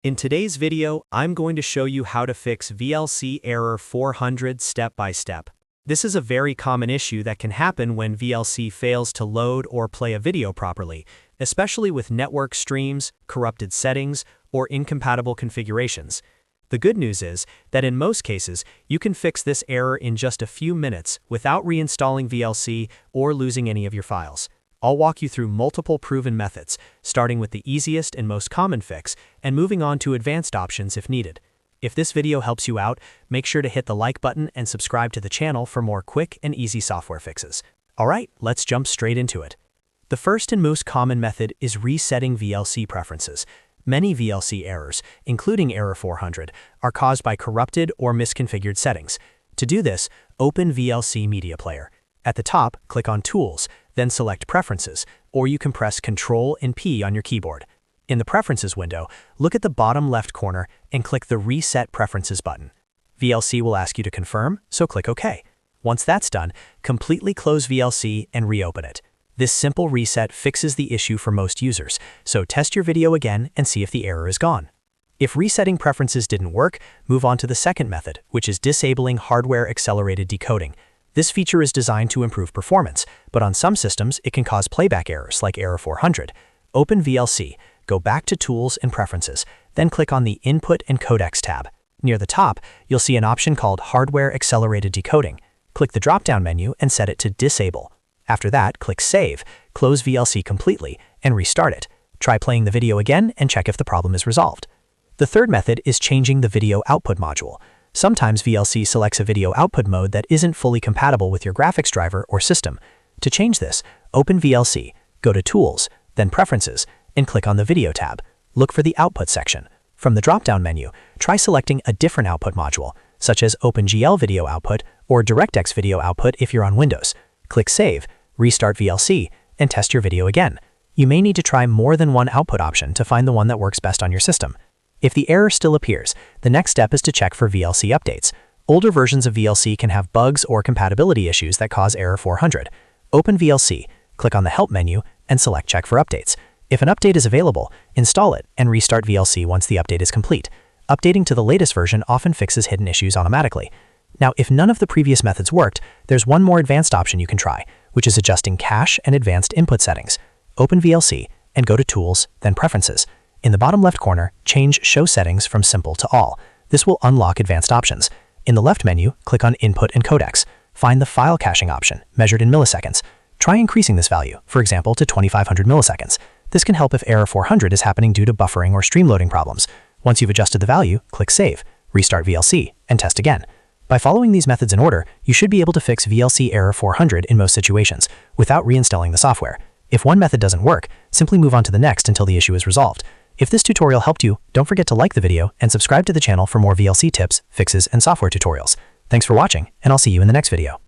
In today's video, I'm going to show you how to fix VLC error 400 step by step. This is a very common issue that can happen when VLC fails to load or play a video properly, especially with network streams, corrupted settings, or incompatible configurations. The good news is that in most cases, you can fix this error in just a few minutes without reinstalling VLC or losing any of your files. I'll walk you through multiple proven methods, starting with the easiest and most common fix, and moving on to advanced options if needed. If this video helps you out, make sure to hit the like button and subscribe to the channel for more quick and easy software fixes. Alright, let's jump straight into it. The first and most common method is resetting VLC preferences. Many VLC errors, including error 400, are caused by corrupted or misconfigured settings. To do this, open VLC Media Player. At the top, click on Tools, then select Preferences, or you can press Ctrl and P on your keyboard. In the Preferences window, look at the bottom left corner and click the Reset Preferences button. VLC will ask you to confirm, so click OK. Once that's done, completely close VLC and reopen it. This simple reset fixes the issue for most users, so test your video again and see if the error is gone. If resetting preferences didn't work, move on to the second method, which is disabling hardware-accelerated decoding. This feature is designed to improve performance, but on some systems it can cause playback errors like error 400. Open VLC, go back to Tools and Preferences, then click on the Input and Codecs tab. Near the top, you'll see an option called Hardware Accelerated Decoding. Click the drop-down menu and set it to Disable. After that, click Save, close VLC completely, and restart it. Try playing the video again and check if the problem is resolved. The third method is changing the video output module. Sometimes VLC selects a video output mode that isn't fully compatible with your graphics driver or system. To change this, open VLC, go to Tools, then Preferences, and click on the Video tab. Look for the Output section. From the drop-down menu, try selecting a different output module, such as openGL video output or DirectX video output if you're on Windows. Click Save, restart VLC, and test your video again. You may need to try more than one output option to find the one that works best on your system. If the error still appears, the next step is to check for VLC updates. Older versions of VLC can have bugs or compatibility issues that cause error 400. Open VLC, click on the Help menu, and select Check for Updates. If an update is available, install it and restart VLC once the update is complete. Updating to the latest version often fixes hidden issues automatically. Now, if none of the previous methods worked, there's one more advanced option you can try, which is adjusting cache and advanced input settings. Open VLC and go to Tools, then Preferences. In the bottom left corner, change Show Settings from Simple to All. This will unlock advanced options. In the left menu, click on Input and Codecs. Find the file caching option, measured in milliseconds. Try increasing this value, for example, to 2500 milliseconds. This can help if error 400 is happening due to buffering or stream loading problems. Once you've adjusted the value, click Save, restart VLC, and test again. By following these methods in order, you should be able to fix VLC error 400 in most situations, without reinstalling the software. If one method doesn't work, simply move on to the next until the issue is resolved. If this tutorial helped you, don't forget to like the video and subscribe to the channel for more VLC tips, fixes, and software tutorials. Thanks for watching, and I'll see you in the next video.